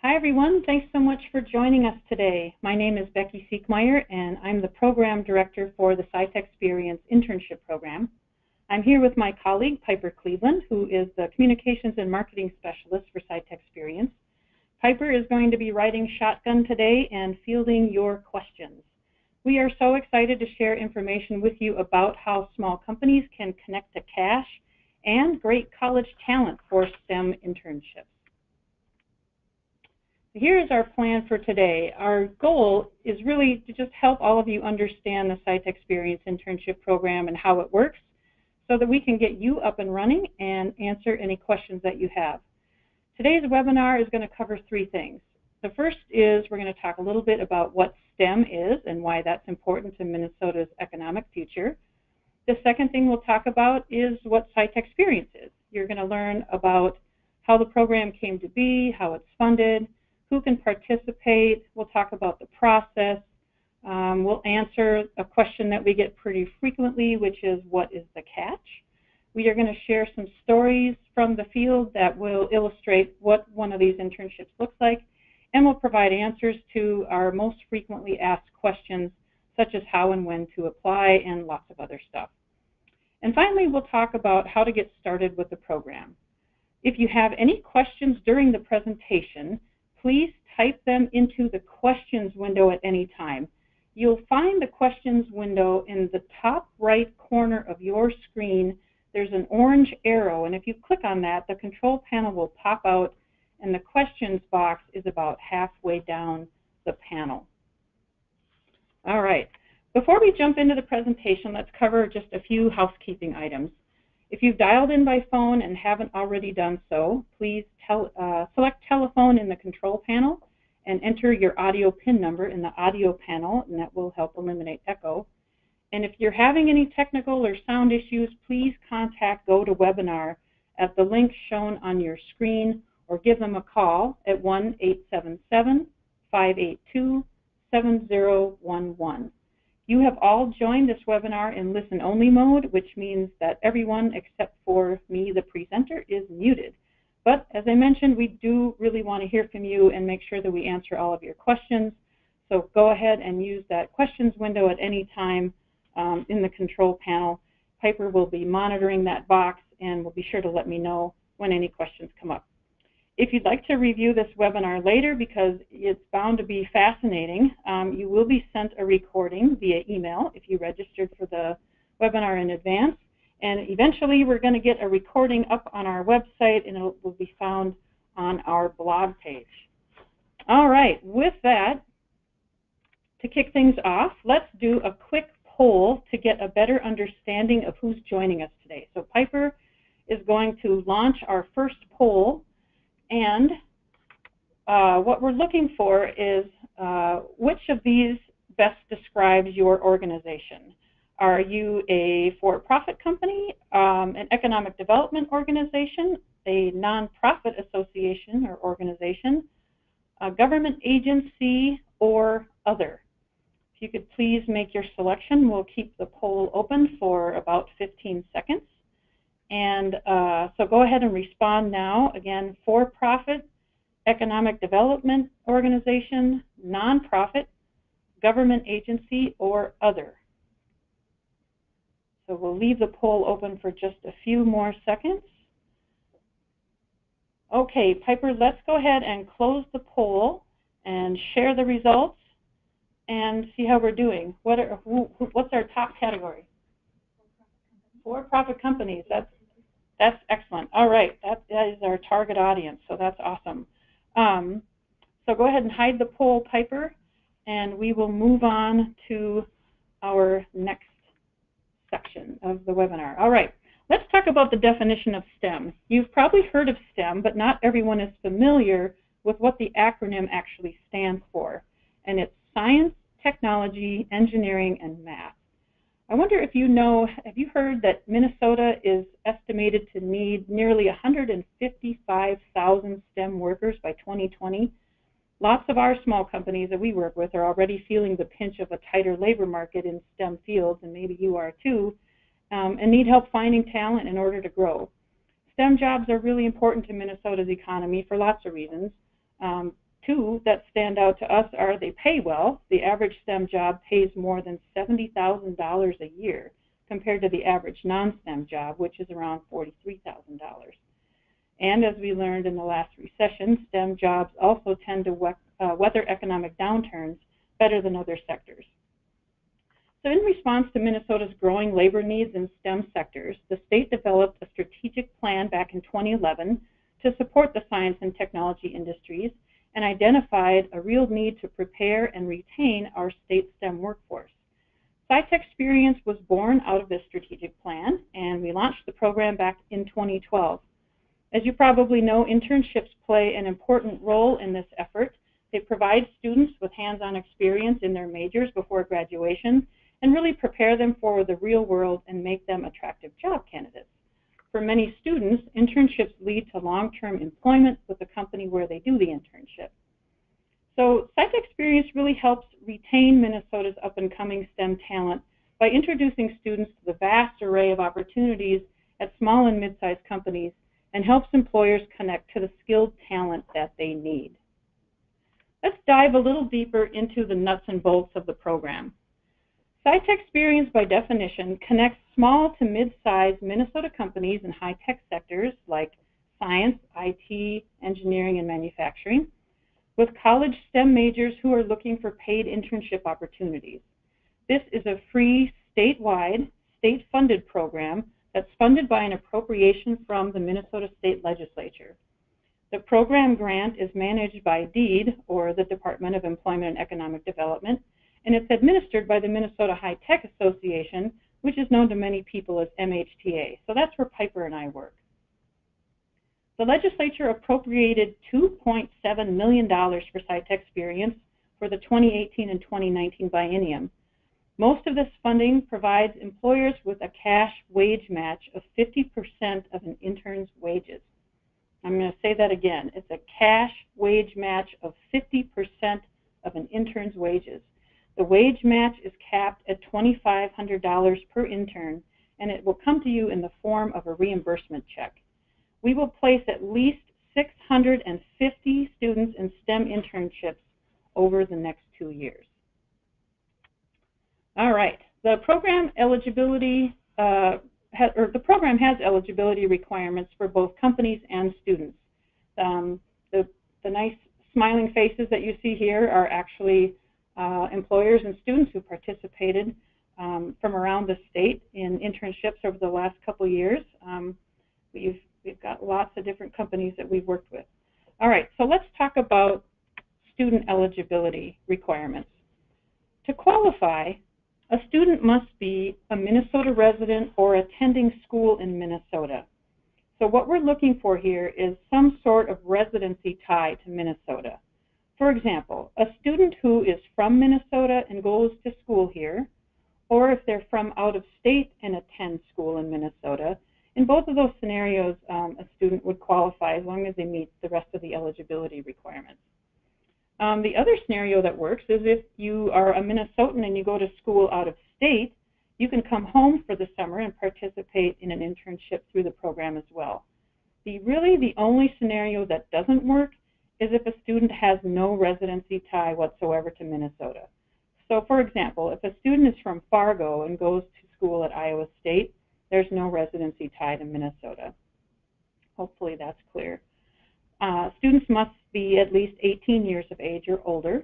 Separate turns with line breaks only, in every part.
Hi everyone, thanks so much for joining us today. My name is Becky Siekmeyer and I'm the Program Director for the SciTechsperience Internship Program. I'm here with my colleague Piper Cleveland, who is the Communications and Marketing Specialist for SciTechsperience. Piper is going to be riding shotgun today and fielding your questions. We are so excited to share information with you about how small companies can connect to cash and great college talent for STEM internships. Here is our plan for today. Our goal is really to just help all of you understand the SciTechsperience Internship Program and how it works so that we can get you up and running and answer any questions that you have. Today's webinar is going to cover three things. The first is we're going to talk a little bit about what STEM is and why that's important to Minnesota's economic future. The second thing we'll talk about is what SciTechsperience is. You're going to learn about how the program came to be, how it's funded, who can participate. We'll talk about the process. We'll answer a question that we get pretty frequently, which is, what is the catch? We are going to share some stories from the field that will illustrate what one of these internships looks like, and we'll provide answers to our most frequently asked questions, such as how and when to apply and lots of other stuff. And finally, we'll talk about how to get started with the program. If you have any questions during the presentation, please type them into the questions window at any time. You'll find the questions window in the top right corner of your screen. There's an orange arrow, and if you click on that, the control panel will pop out, and the questions box is about halfway down the panel. All right, before we jump into the presentation, let's cover just a few housekeeping items. If you've dialed in by phone and haven't already done so, please select telephone in the control panel and enter your audio PIN number in the audio panel, and that will help eliminate echo. And if you're having any technical or sound issues, please contact GoToWebinar at the link shown on your screen, or give them a call at 1-877-582-7011. You have all joined this webinar in listen-only mode, which means that everyone except for me, the presenter, is muted. But as I mentioned, we do really want to hear from you and make sure that we answer all of your questions. So go ahead and use that questions window at any time in the control panel. Piper will be monitoring that box and will be sure to let me know when any questions come up. If you'd like to review this webinar later, because it's bound to be fascinating, you will be sent a recording via email if you registered for the webinar in advance. And eventually we're going to get a recording up on our website, and it will be found on our blog page. All right, with that, to kick things off, let's do a quick poll to get a better understanding of who's joining us today. So Piper is going to launch our first poll. And what we're looking for is which of these best describes your organization. Are you a for-profit company, an economic development organization, a nonprofit association or organization, a government agency, or other? If you could please make your selection, we'll keep the poll open for about 15 seconds. And so go ahead and respond now. Again, for-profit, economic development organization, nonprofit, government agency, or other. So we'll leave the poll open for just a few more seconds. Okay, Piper, let's go ahead and close the poll and share the results and see how we're doing. What's our top category? For-profit companies. That's excellent. All right, that is our target audience, so that's awesome. So go ahead and hide the poll, Piper, and we will move on to our next section of the webinar. All right, let's talk about the definition of STEM. You've probably heard of STEM, but not everyone is familiar with what the acronym actually stands for, and it's science, technology, engineering, and math. I wonder if you know, have you heard that Minnesota is estimated to need nearly 155,000 STEM workers by 2020? Lots of our small companies that we work with are already feeling the pinch of a tighter labor market in STEM fields, and maybe you are too, and need help finding talent in order to grow. STEM jobs are really important to Minnesota's economy for lots of reasons. two that stand out to us are they pay well. The average STEM job pays more than $70,000 a year compared to the average non-STEM job, which is around $43,000. And as we learned in the last recession, STEM jobs also tend to weather economic downturns better than other sectors. So in response to Minnesota's growing labor needs in STEM sectors, the state developed a strategic plan back in 2011 to support the science and technology industries and identified a real need to prepare and retain our state STEM workforce. SciTechsperience was born out of this strategic plan, and we launched the program back in 2012. As you probably know, internships play an important role in this effort. They provide students with hands-on experience in their majors before graduation and really prepare them for the real world and make them attractive job candidates. For many students, internships lead to long-term employment with the company where they do the internship. So SciTechsperience really helps retain Minnesota's up-and-coming STEM talent by introducing students to the vast array of opportunities at small and mid-sized companies and helps employers connect to the skilled talent that they need. Let's dive a little deeper into the nuts and bolts of the program. SciTechsperience, by definition, connects small to mid-sized Minnesota companies in high-tech sectors like science, IT, engineering, and manufacturing with college STEM majors who are looking for paid internship opportunities. This is a free, statewide, state-funded program that's funded by an appropriation from the Minnesota State Legislature. The program grant is managed by DEED, or the Department of Employment and Economic Development, and it's administered by the Minnesota High Tech Association, which is known to many people as MHTA. So that's where Piper and I work. The legislature appropriated $2.7 million for SciTechsperience for the 2018 and 2019 biennium. Most of this funding provides employers with a cash wage match of 50% of an intern's wages. I'm going to say that again. It's a cash wage match of 50% of an intern's wages. The wage match is capped at $2,500 per intern, and it will come to you in the form of a reimbursement check. We will place at least 650 students in STEM internships over the next 2 years. All right, the program has eligibility requirements for both companies and students. The nice smiling faces that you see here are actually employers and students who participated from around the state in internships over the last couple years. We've got lots of different companies that we've worked with. All right, so let's talk about student eligibility requirements. To qualify, a student must be a Minnesota resident or attending school in Minnesota. So what we're looking for here is some sort of residency tie to Minnesota. For example, a student who is from Minnesota and goes to school here, or if they're from out of state and attend school in Minnesota, in both of those scenarios, a student would qualify as long as they meet the rest of the eligibility requirements. The other scenario that works is if you are a Minnesotan and you go to school out of state, you can come home for the summer and participate in an internship through the program as well. Really the only scenario that doesn't work is if a student has no residency tie whatsoever to Minnesota. So for example, if a student is from Fargo and goes to school at Iowa State, there's no residency tie to Minnesota. Hopefully that's clear. Students must be at least 18 years of age or older,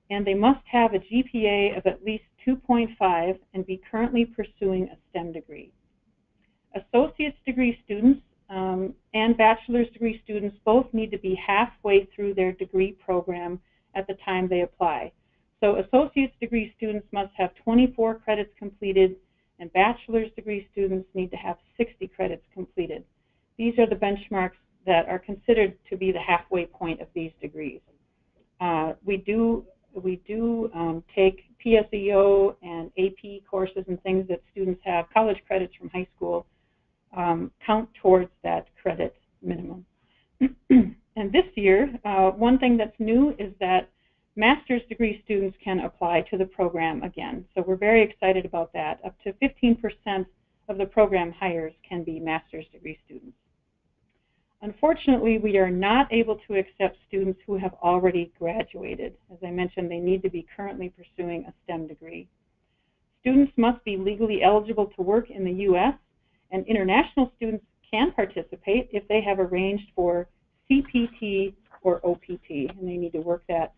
and they must have a GPA of at least 2.5 and be currently pursuing a STEM degree. Associate's degree students and bachelor's degree students both need to be halfway through their degree program at the time they apply. So associate's degree students must have 24 credits completed, and bachelor's degree students need to have 60 credits completed. These are the benchmarks that are considered to be the halfway point of these degrees. We do take PSEO and AP courses and things that students have, college credits from high school, count towards that credit minimum. And this year, one thing that's new is that master's degree students can apply to the program again. So we're very excited about that. Up to 15% of the program hires can be master's degree students. Unfortunately, we are not able to accept students who have already graduated. As I mentioned, they need to be currently pursuing a STEM degree. Students must be legally eligible to work in the U.S., and international students can participate if they have arranged for CPT or OPT, and they need to work that,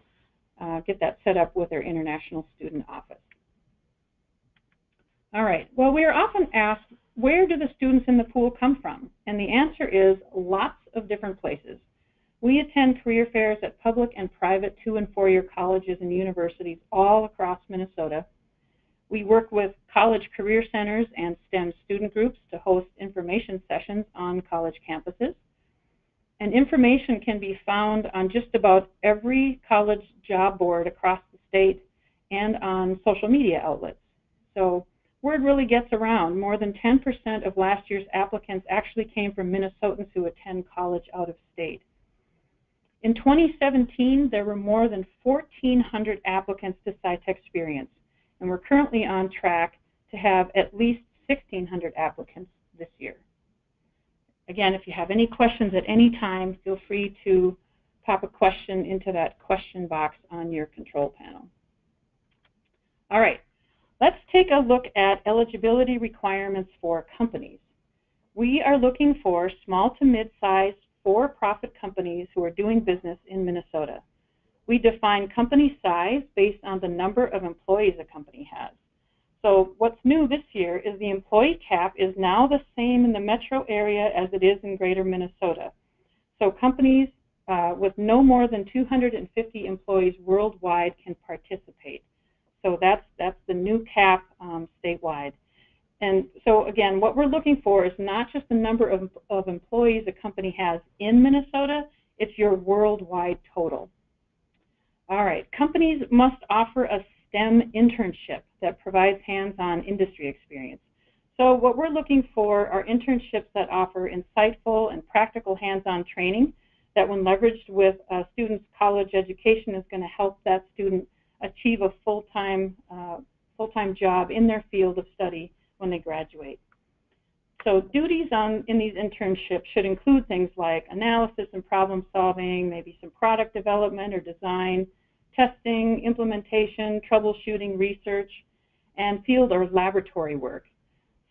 get that set up with their international student office. All right, well, we are often asked, where do the students in the pool come from? And the answer is lots of different places. We attend career fairs at public and private 2- and 4-year colleges and universities all across Minnesota. We work with college career centers and STEM student groups to host information sessions on college campuses. And information can be found on just about every college job board across the state and on social media outlets. So word really gets around. More than 10% of last year's applicants actually came from Minnesotans who attend college out of state. In 2017, there were more than 1,400 applicants to SciTechsperience, and we're currently on track to have at least 1,600 applicants this year. Again, if you have any questions at any time, feel free to pop a question into that question box on your control panel. All right, let's take a look at eligibility requirements for companies. We are looking for small to mid-sized for-profit companies who are doing business in Minnesota. We define company size based on the number of employees a company has. So what's new this year is the employee cap is now the same in the metro area as it is in greater Minnesota. So companies with no more than 250 employees worldwide can participate. So that's the new cap statewide. And so again, what we're looking for is not just the number of employees a company has in Minnesota, it's your worldwide total. All right, companies must offer a STEM internship that provides hands-on industry experience. So what we're looking for are internships that offer insightful and practical hands-on training that, when leveraged with a student's college education, is going to help that student achieve a full-time job in their field of study when they graduate. So duties in these internships should include things like analysis and problem solving, maybe some product development or design, testing, implementation, troubleshooting, research, and field or laboratory work.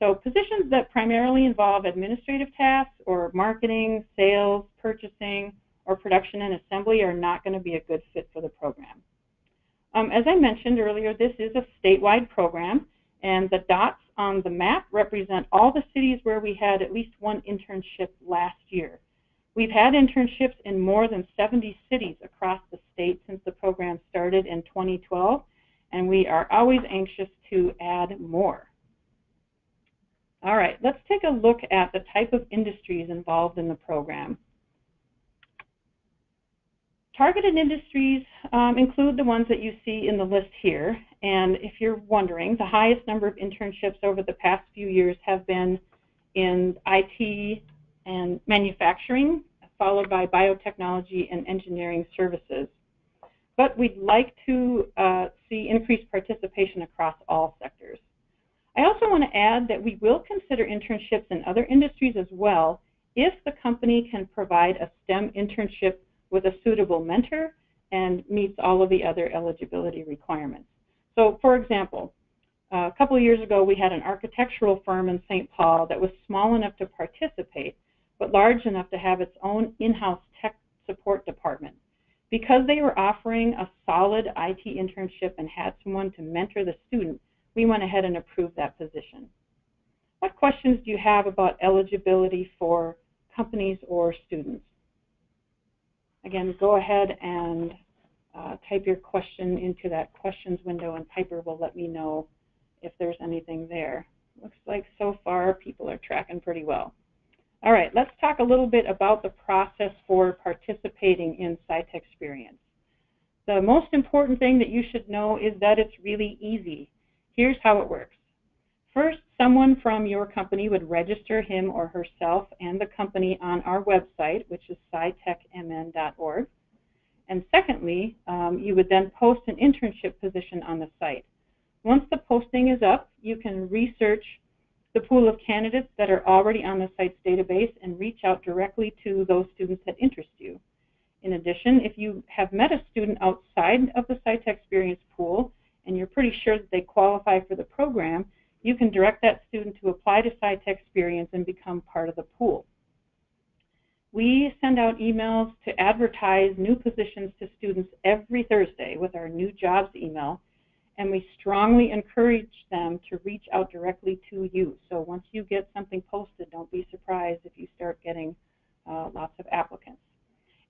So positions that primarily involve administrative tasks or marketing, sales, purchasing, or production and assembly are not going to be a good fit for the program. As I mentioned earlier, this is a statewide program, and the dots on the map represent all the cities where we had at least one internship last year. We've had internships in more than 70 cities across the state since the program started in 2012, and we are always anxious to add more. All right, let's take a look at the type of industries involved in the program. Targeted industries include the ones that you see in the list here, and if you're wondering, the highest number of internships over the past few years have been in IT and manufacturing, followed by biotechnology and engineering services. But we'd like to see increased participation across all sectors. I also want to add that we will consider internships in other industries as well if the company can provide a STEM internship with a suitable mentor and meets all of the other eligibility requirements. So for example, a couple of years ago we had an architectural firm in St. Paul that was small enough to participate, but large enough to have its own in-house tech support department. Because they were offering a solid IT internship and had someone to mentor the student, we went ahead and approved that position. What questions do you have about eligibility for companies or students? Again, go ahead and type your question into that questions window, and Piper will let me know if there's anything there. Looks like so far people are tracking pretty well. All right, let's talk a little bit about the process for participating in SciTechsperience. The most important thing that you should know is that it's really easy. Here's how it works. First, someone from your company would register him or herself and the company on our website, which is scitechmn.org. And secondly, you would then post an internship position on the site. Once the posting is up, you can research the pool of candidates that are already on the site's database and reach out directly to those students that interest you. In addition, if you have met a student outside of the SciTechsperience pool and you're pretty sure that they qualify for the program, you can direct that student to apply to SciTechsperience and become part of the pool. We send out emails to advertise new positions to students every Thursday with our new jobs email, and we strongly encourage them to reach out directly to you. So once you get something posted, don't be surprised if you start getting lots of applicants.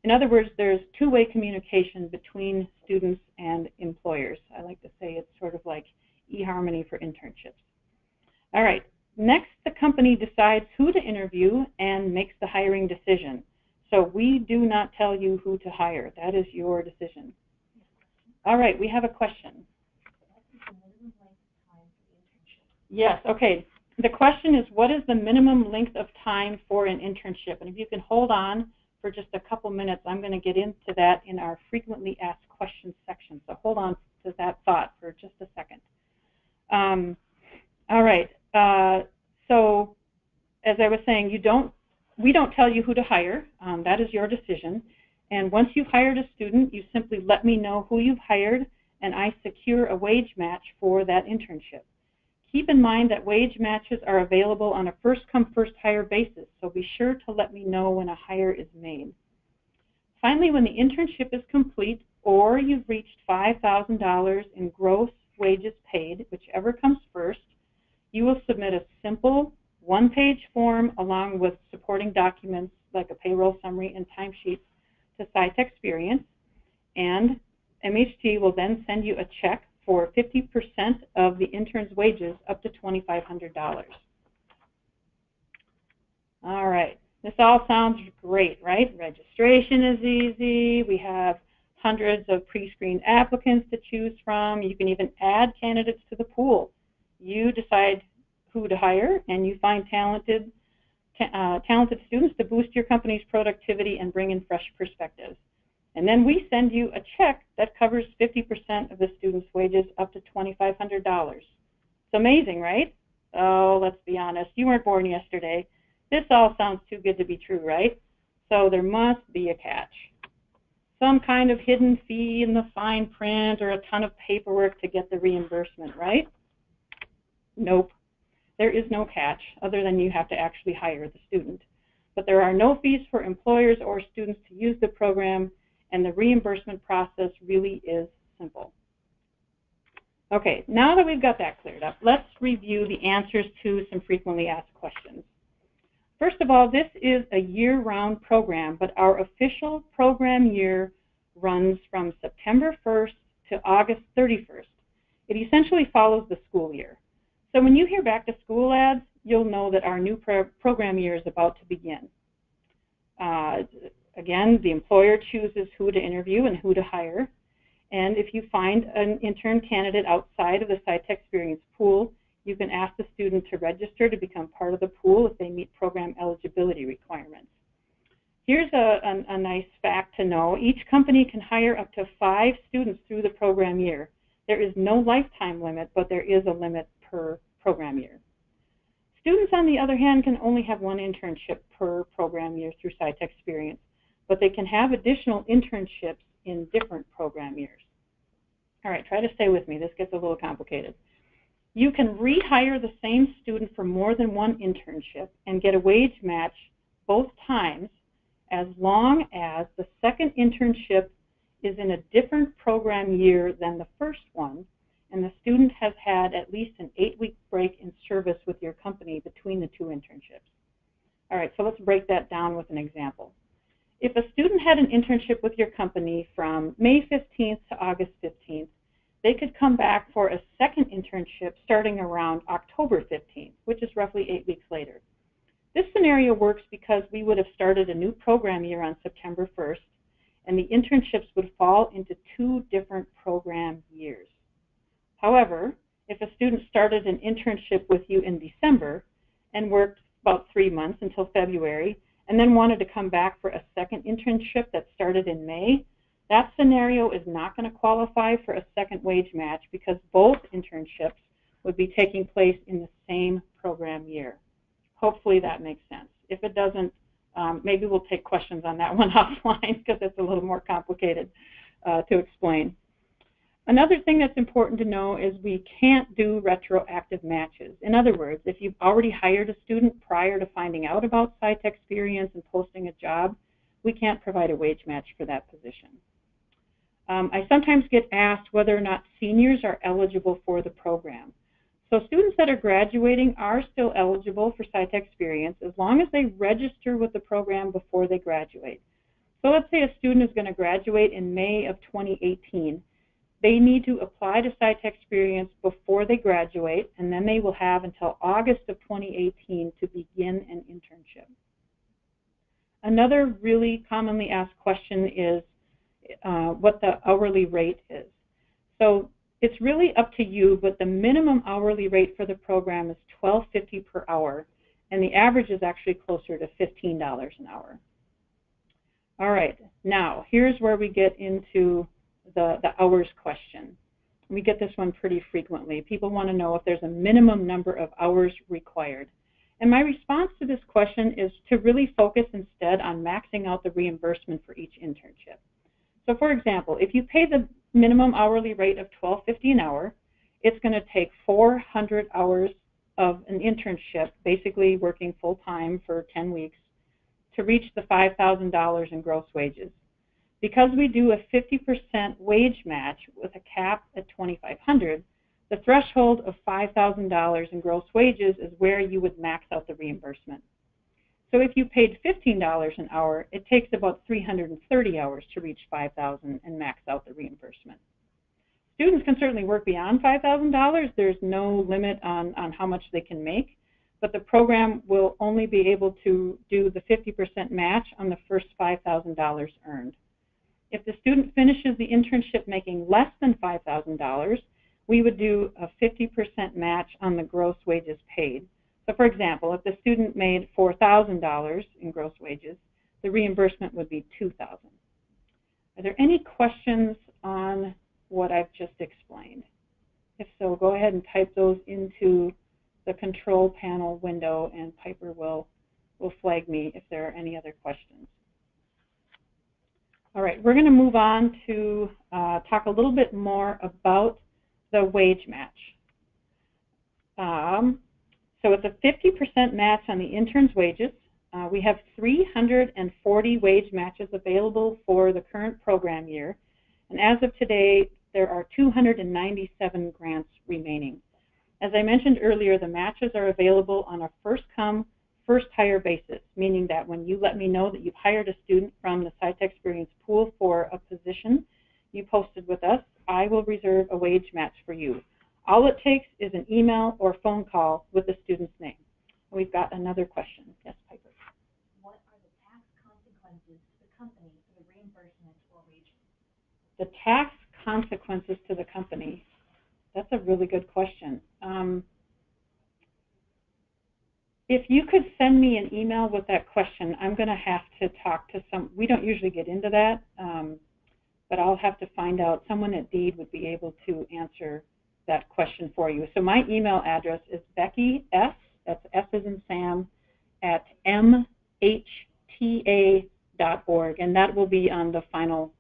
In other words, there's two-way communication between students and employers. I like to say it's sort of like eHarmony for internships. All right, next the company decides who to interview and makes the hiring decision. So we do not tell you who to hire. That is your decision. All right, we have a question. Yes, okay. The question is, what is the minimum length of time for an internship? And if you can hold on for just a couple minutes, I'm going to get into that in our frequently asked questions section. So hold on to that thought for just a second. All right. So as I was saying, we don't tell you who to hire. That is your decision. And once you've hired a student, you simply let me know who you've hired, and I secure a wage match for that internship. Keep in mind that wage matches are available on a first-come, first-hire basis, so be sure to let me know when a hire is made. Finally, when the internship is complete or you've reached $5,000 in gross wages paid, whichever comes first, you will submit a simple one-page form along with supporting documents like a payroll summary and timesheets to SciTechsperience, and MHT will then send you a check for 50% of the intern's wages up to $2,500. All right, this all sounds great, right? Registration is easy. We have hundreds of pre-screened applicants to choose from. You can even add candidates to the pool. You decide who to hire, and you find talented students to boost your company's productivity and bring in fresh perspectives. And then we send you a check that covers 50% of the student's wages up to $2,500. It's amazing, right? Oh, let's be honest. You weren't born yesterday. This all sounds too good to be true, right? So there must be a catch. Some kind of hidden fee in the fine print or a ton of paperwork to get the reimbursement, right? Nope. There is no catch other than you have to actually hire the student. But there are no fees for employers or students to use the program, and the reimbursement process really is simple. Okay, now that we've got that cleared up, let's review the answers to some frequently asked questions. First of all, this is a year-round program, but our official program year runs from September 1st to August 31st. It essentially follows the school year. So when you hear back to school ads, you'll know that our new program year is about to begin. Again, the employer chooses who to interview and who to hire. And if you find an intern candidate outside of the SciTechsperience pool, you can ask the student to register to become part of the pool if they meet program eligibility requirements. Here's a nice fact to know. Each company can hire up to 5 students through the program year. There is no lifetime limit, but there is a limit per program year. Students, on the other hand, can only have 1 internship per program year through SciTechsperience, but they can have additional internships in different program years. All right, try to stay with me. This gets a little complicated. You can rehire the same student for more than 1 internship and get a wage match both times as long as the second internship is in a different program year than the first one, and the student has had at least an 8-week break in service with your company between the 2 internships. All right, so let's break that down with an example. If a student had an internship with your company from May 15th to August 15th, they could come back for a second internship starting around October 15th, which is roughly 8 weeks later. This scenario works because we would have started a new program year on September 1st, and the internships would fall into 2 different program years. However, if a student started an internship with you in December and worked about 3 months until February, and then wanted to come back for a second internship that started in May, that scenario is not going to qualify for a second wage match because both internships would be taking place in the same program year. Hopefully that makes sense. If it doesn't, maybe we'll take questions on that one offline because it's a little more complicated to explain. Another thing that's important to know is we can't do retroactive matches. In other words, if you've already hired a student prior to finding out about SciTechsperience and posting a job, we can't provide a wage match for that position. I sometimes get asked whether or not seniors are eligible for the program. So students that are graduating are still eligible for SciTechsperience as long as they register with the program before they graduate. So let's say a student is going to graduate in May of 2018. They need to apply to SciTechsperience before they graduate, and then they will have until August of 2018 to begin an internship. Another really commonly asked question is what the hourly rate is. So it's really up to you, but the minimum hourly rate for the program is $12.50 per hour, and the average is actually closer to $15 an hour. All right, now here's where we get into the hours question. We get this one pretty frequently. People want to know if there's a minimum number of hours required. And my response to this question is to really focus instead on maxing out the reimbursement for each internship. So for example, if you pay the minimum hourly rate of $12.50 an hour, it's going to take 400 hours of an internship, basically working full-time for 10 weeks, to reach the $5,000 in gross wages. Because we do a 50% wage match with a cap at $2,500, the threshold of $5,000 in gross wages is where you would max out the reimbursement. So if you paid $15 an hour, it takes about 330 hours to reach $5,000 and max out the reimbursement. Students can certainly work beyond $5,000. There's no limit on how much they can make, but the program will only be able to do the 50% match on the first $5,000 earned. If the student finishes the internship making less than $5,000, we would do a 50% match on the gross wages paid. So for example, if the student made $4,000 in gross wages, the reimbursement would be $2,000. Are there any questions on what I've just explained? If so, go ahead and type those into the control panel window, and Piper will flag me if there are any other questions. All right, we're going to move on to talk a little bit more about the wage match. So it's a 50% match on the intern's wages. We have 340 wage matches available for the current program year. And as of today, there are 297 grants remaining. As I mentioned earlier, the matches are available on a first-come, first-hire basis, meaning that when you let me know that you've hired a student from the SciTechsperience pool for a position you posted with us, I will reserve a wage match for you. All it takes is an email or phone call with the student's name. We've got another question. Yes, Piper.
What are the tax consequences to the company for the reimbursement or wages?
The tax consequences to the company. That's a really good question. If you could send me an email with that question, I'm going to have to talk to we don't usually get into that, but I'll have to find out. Someone at DEED would be able to answer that question for you. So my email address is Becky S, that's S as in Sam, at mhta.org, and that will be on the final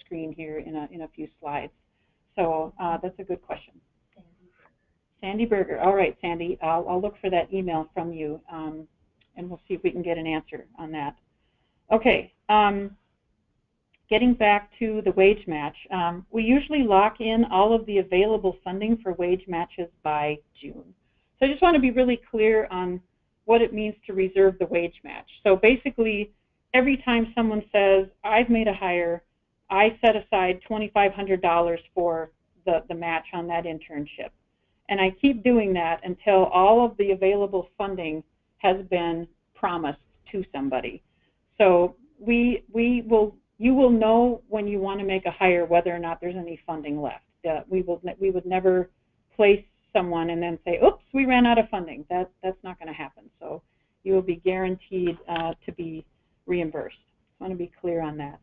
screen here in a few slides. So that's a good question. Sandy Berger. All right, Sandy, I'll look for that email from you, and we'll see if we can get an answer on that. Okay, getting back to the wage match, we usually lock in all of the available funding for wage matches by June. So I just want to be really clear on what it means to reserve the wage match. So basically, every time someone says, I've made a hire, I set aside $2,500 for the match on that internship. And I keep doing that until all of the available funding has been promised to somebody. So you will know when you want to make a hire whether or not there's any funding left. We would never place someone and then say, oops, we ran out of funding. That's not going to happen. So you will be guaranteed to be reimbursed. I want to be clear on that.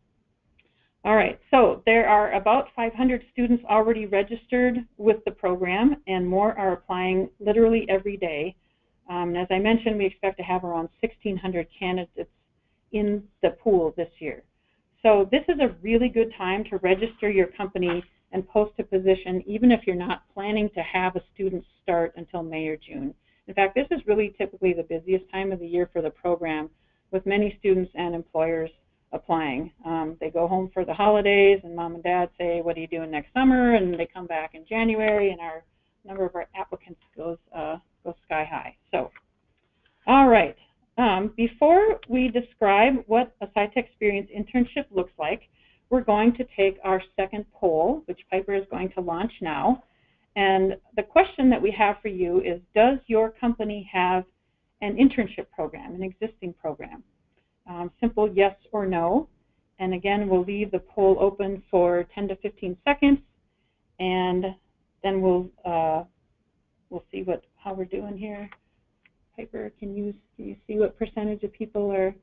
All right, so there are about 500 students already registered with the program, and more are applying literally every day. As I mentioned, we expect to have around 1,600 candidates in the pool this year. So this is a really good time to register your company and post a position, even if you're not planning to have a student start until May or June. In fact, this is really typically the busiest time of the year for the program, with many students and employers applying. They go home for the holidays, and mom and dad say, what are you doing next summer? And they come back in January, and our number of our applicants goes sky high. So, all right. Before we describe what a SciTechsperience internship looks like, we're going to take our second poll, which Piper is going to launch now. And the question that we have for you is, does your company have an internship program, an existing program? Simple yes or no. And again, we'll leave the poll open for 10 to 15 seconds, and then we'll see how we're doing here. Piper, can you see what percentage of people are?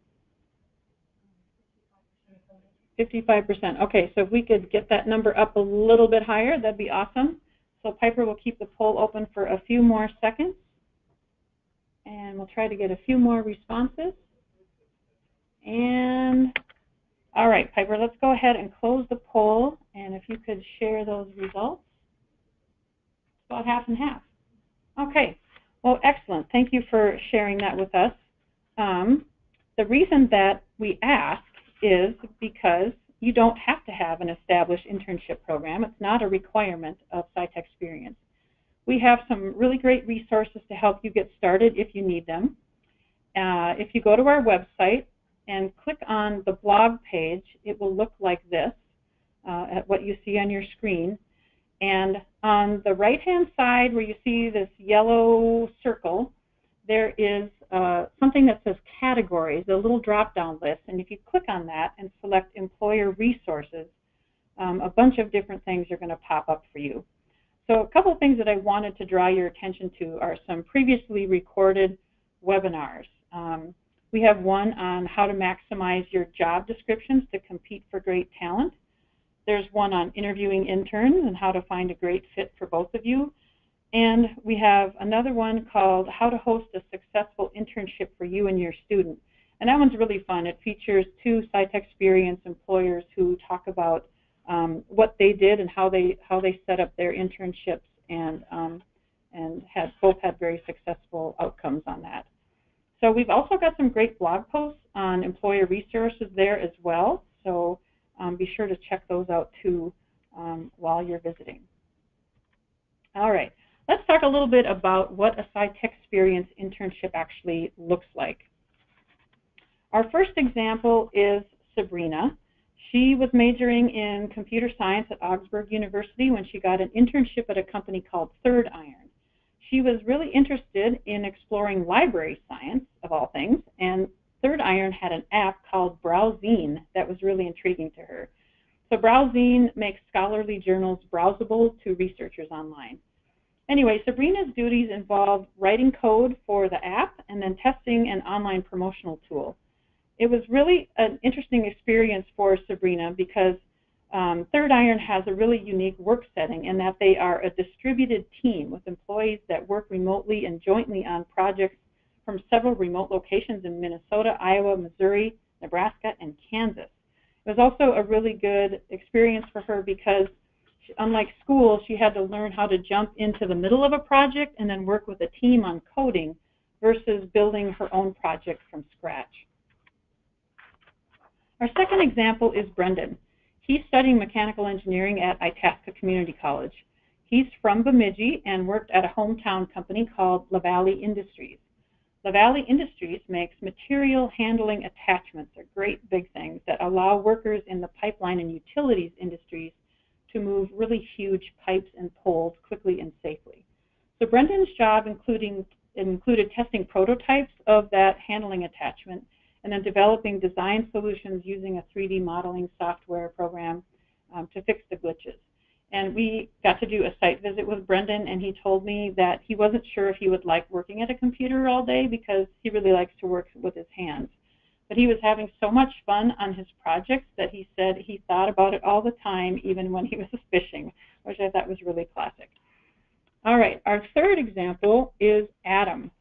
55%. Okay, so if we could get that number up a little bit higher, that'd be awesome. So Piper will keep the poll open for a few more seconds, and we'll try to get a few more responses. And all right, Piper, let's go ahead and close the poll, and if you could share those results. It's about half and half. Okay, well, excellent. Thank you for sharing that with us. The reason that we ask is because you don't have to have an established internship program. It's not a requirement of SciTechsperience. We have some really great resources to help you get started if you need them. If you go to our website and click on the blog page, it will look like this, at what you see on your screen. And on the right-hand side where you see this yellow circle, there is something that says categories, a little drop-down list. And if you click on that and select employer resources, a bunch of different things are going to pop up for you. So a couple of things that I wanted to draw your attention to are some previously recorded webinars. We have one on how to maximize your job descriptions to compete for great talent. There's one on interviewing interns and how to find a great fit for both of you. And we have another one called How to Host a Successful Internship for You and Your Student. And that one's really fun. It features two SciTechsperience employers who talk about what they did and how they set up their internships, and both had very successful outcomes on that. So we've also got some great blog posts on employer resources there as well. So be sure to check those out too while you're visiting. All right, let's talk a little bit about what a SciTechsperience internship actually looks like. Our first example is Sabrina. She was majoring in computer science at Augsburg University when she got an internship at a company called Third Iron. She was really interested in exploring library science, of all things, and Third Iron had an app called Browsine that was really intriguing to her. So Browsine makes scholarly journals browsable to researchers online. Anyway, Sabrina's duties involved writing code for the app and then testing an online promotional tool. It was really an interesting experience for Sabrina because Third Iron has a really unique work setting in that they are a distributed team with employees that work remotely and jointly on projects from several remote locations in Minnesota, Iowa, Missouri, Nebraska, and Kansas. It was also a really good experience for her because, unlike school, she had to learn how to jump into the middle of a project and then work with a team on coding versus building her own project from scratch. Our second example is Brendan. He's studying mechanical engineering at Itasca Community College. He's from Bemidji and worked at a hometown company called LaValley Industries. LaValley Industries makes material handling attachments, or great big things that allow workers in the pipeline and utilities industries to move really huge pipes and poles quickly and safely. So Brendan's job included testing prototypes of that handling attachment and then developing design solutions using a 3D modeling software program to fix the glitches. And we got to do a site visit with Brendan, and he told me that he wasn't sure if he would like working at a computer all day because he really likes to work with his hands. but he was having so much fun on his projects that he said he thought about it all the time, even when he was fishing, which I thought was really classic. All right, our third example is Adam.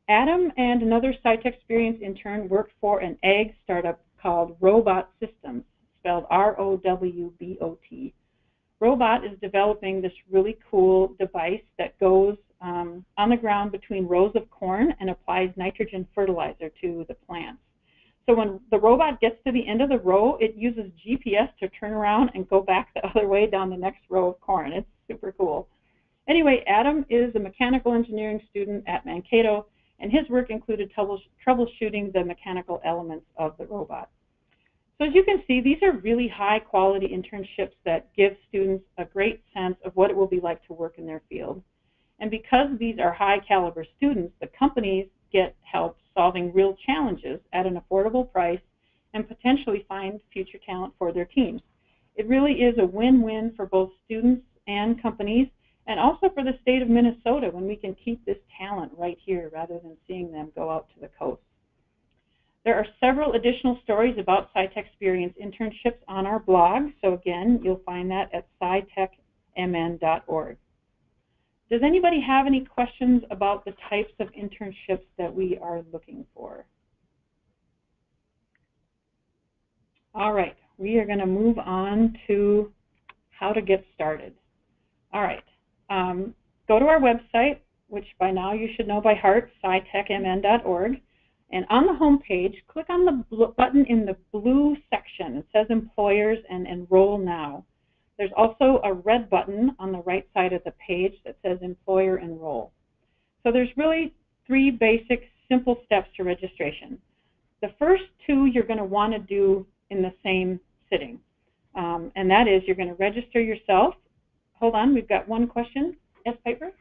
Adam and another SciTechsperience intern worked for an ag startup called Robot Systems, spelled R-O-W-B-O-T. Robot is developing this really cool device that goes on the ground between rows of corn and applies nitrogen fertilizer to the plants. So when the robot gets to the end of the row, it uses GPS to turn around and go back the other way down the next row of corn. It's super cool. Anyway, Adam is a mechanical engineering student at Mankato, and his work included troubleshooting the mechanical elements of the robot. So as you can see, these are really high-quality internships that give students a great sense of what it will be like to work in their field. And because these are high-caliber students, the companies get help solving real challenges at an affordable price and potentially find future talent for their teams. It really is a win-win for both students and companies, and also for the state of Minnesota when we can keep this talent right here rather than seeing them go out to the coast. There are several additional stories about SciTechsperience internships on our blog, so again, you'll find that at scitechmn.org. Does anybody have any questions about the types of internships that we are looking for? All right, we are going to move on to how to get started. All right, go to our website, which by now you should know by heart, scitechmn.org. And on the home page, click on the button in the blue section. It says Employers and Enroll Now. There's also a red button on the right side of the page that says Employer Enroll. So there's really three basic simple steps to registration. The first two you're going to want to do in the same sitting. And that is you're going to register yourself. Hold on, we've got one question. Yes, Piper?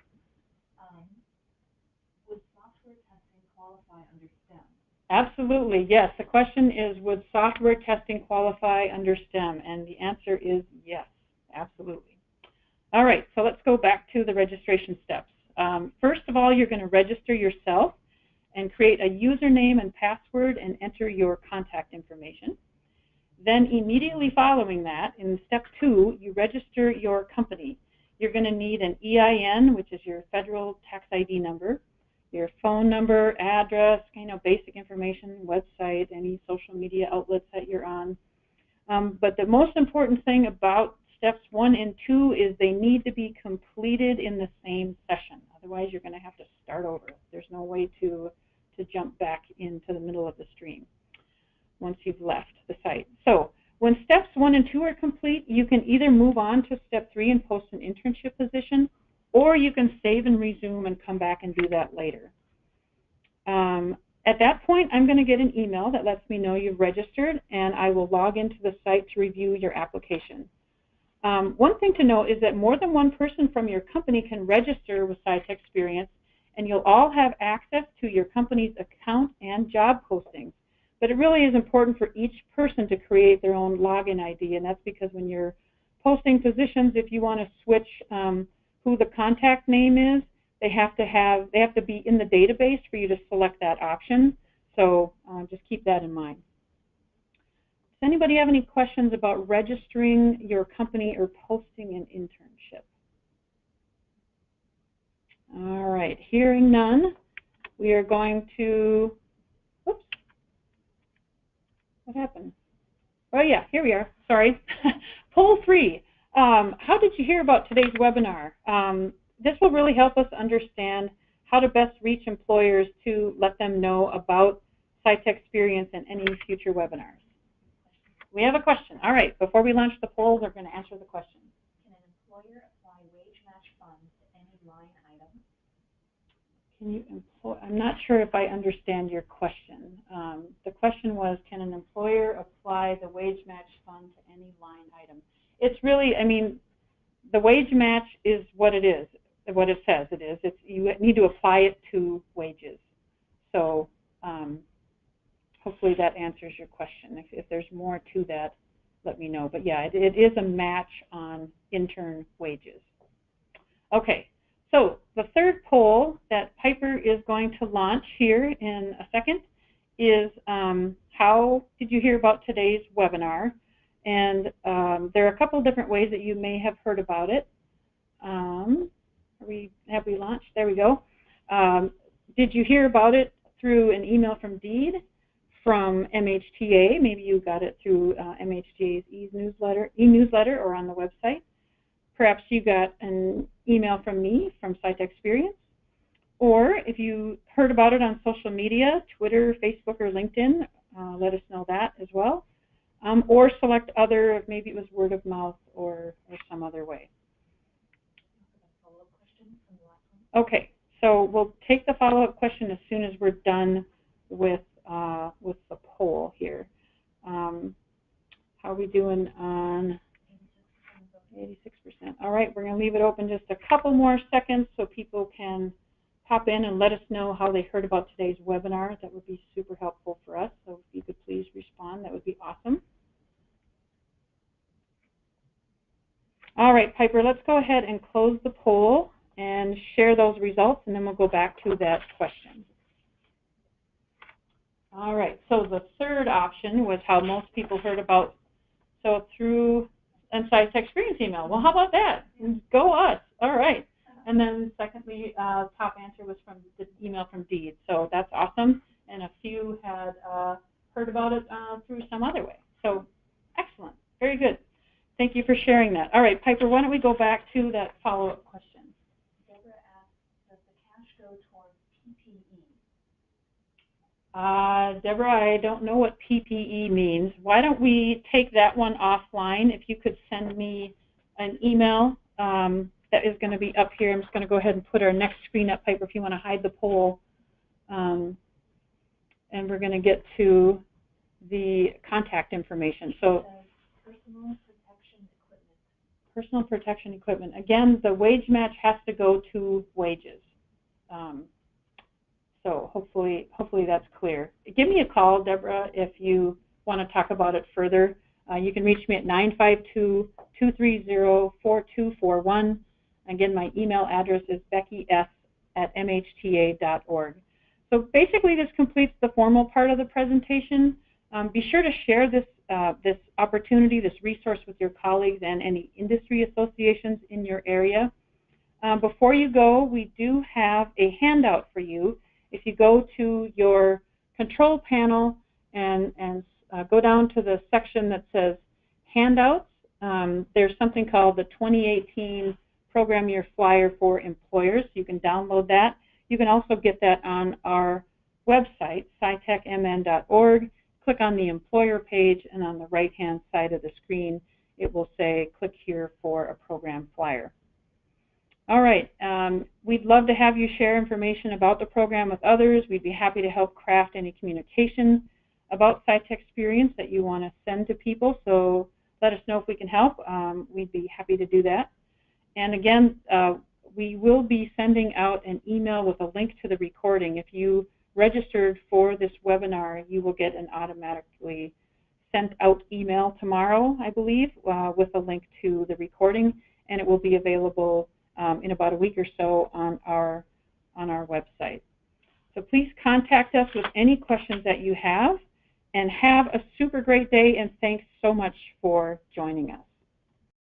Would software testing qualify under STEM?
Absolutely, yes. The question is, would software testing qualify under STEM? And the answer is yes, absolutely. All right, so let's go back to the registration steps. First of all, you're going to register yourself and create a username and password and enter your contact information. Then immediately following that, in step 2, you register your company. You're going to need an EIN, which is your federal tax ID number, your phone number, address, basic information, website, any social media outlets that you're on. But the most important thing about steps 1 and 2 is they need to be completed in the same session. Otherwise, you're going to have to start over. There's no way to jump back into the middle of the stream once you've left the site. So when steps 1 and 2 are complete, you can either move on to step 3 and post an internship position, or you can save and resume and come back and do that later. At that point, I'm going to get an email that lets me know you've registered, and I will log into the site to review your application. One thing to note is that more than one person from your company can register with SciTechsperience, and you'll all have access to your company's account and job postings. But it really is important for each person to create their own login ID, and that's because when you're posting positions, if you want to switch who the contact name is, they have to be in the database for you to select that option. So just keep that in mind. Does anybody have any questions about registering your company or posting an internship? All right, hearing none, we are going to, oops, what happened? Oh yeah, here we are, sorry. Poll 3, how did you hear about today's webinar? This will really help us understand how to best reach employers to let them know about SciTechsperience and any future webinars. We have a question. All right, before we launch the poll, we're going to answer the question.
Can an employer apply wage match funds to any line item?
Can you employ? I'm not sure if I understand your question. The question was, can an employer apply the wage match fund to any line item? It's really, I mean, the wage match is what it is, what it says it is. You need to apply it to wages. So hopefully that answers your question. If there's more to that, let me know. But yeah, it is a match on intern wages. Okay, so the third poll that Piper is going to launch here in a second is how did you hear about today's webinar? And there are a couple different ways that you may have heard about it. Have we launched? There we go. Did you hear about it through an email from Deed, from MHTA? Maybe you got it through MHTA's e-newsletter or on the website. Perhaps you got an email from me, from SciTechsperience. Or if you heard about it on social media, Twitter, Facebook, or LinkedIn, let us know that as well. Or select other, maybe it was word of mouth or some other way. Okay, so we'll take the follow-up question as soon as we're done with the poll here. How are we doing on 86%? All right, we're going to leave it open just a couple more seconds so people can pop in and let us know how they heard about today's webinar. That would be super helpful for us. So if you could please respond, that would be awesome. All right, Piper, let's go ahead and close the poll and share those results, and then we'll go back to that question. All right, so the third option was how most people heard about, so through SciTechsperience email. Well, how about that? Go us. All right. And then secondly, top answer was from the email from Deed. So that's awesome. And a few had heard about it through some other way. So excellent. Very good. Thank you for sharing that. All right, Piper, why don't we go back to that follow-up question?
Deborah asked, does the cash go towards PPE?
Deborah, I don't know what PPE means. Why don't we take that one offline? If you could send me an email that is going to be up here. I'm just going to go ahead and put our next screen up, Piper, if you want to hide the poll. And we're going to get to the contact information. So personal protection equipment. Again, the wage match has to go to wages. So hopefully that's clear. Give me a call, Deborah, if you want to talk about it further. You can reach me at 952-230-4241. Again, my email address is beckys@mhta.org. So basically, this completes the formal part of the presentation. Be sure to share this opportunity, this resource with your colleagues and any industry associations in your area. Before you go, we do have a handout for you. If you go to your control panel and go down to the section that says handouts, there's something called the 2018 Program Year Flyer for Employers. You can download that. You can also get that on our website, scitechmn.org. Click on the employer page, and on the right-hand side of the screen, it will say, click here for a program flyer. All right, we'd love to have you share information about the program with others. We'd be happy to help craft any communication about SciTechsperience that you want to send to people, so let us know if we can help. We'd be happy to do that. And again, we will be sending out an email with a link to the recording. If you registered for this webinar, you will get an automatically sent out email tomorrow, I believe, with a link to the recording, and it will be available in about a week or so on our website. So please contact us with any questions that you have, and have a super great day, and thanks so much for joining us.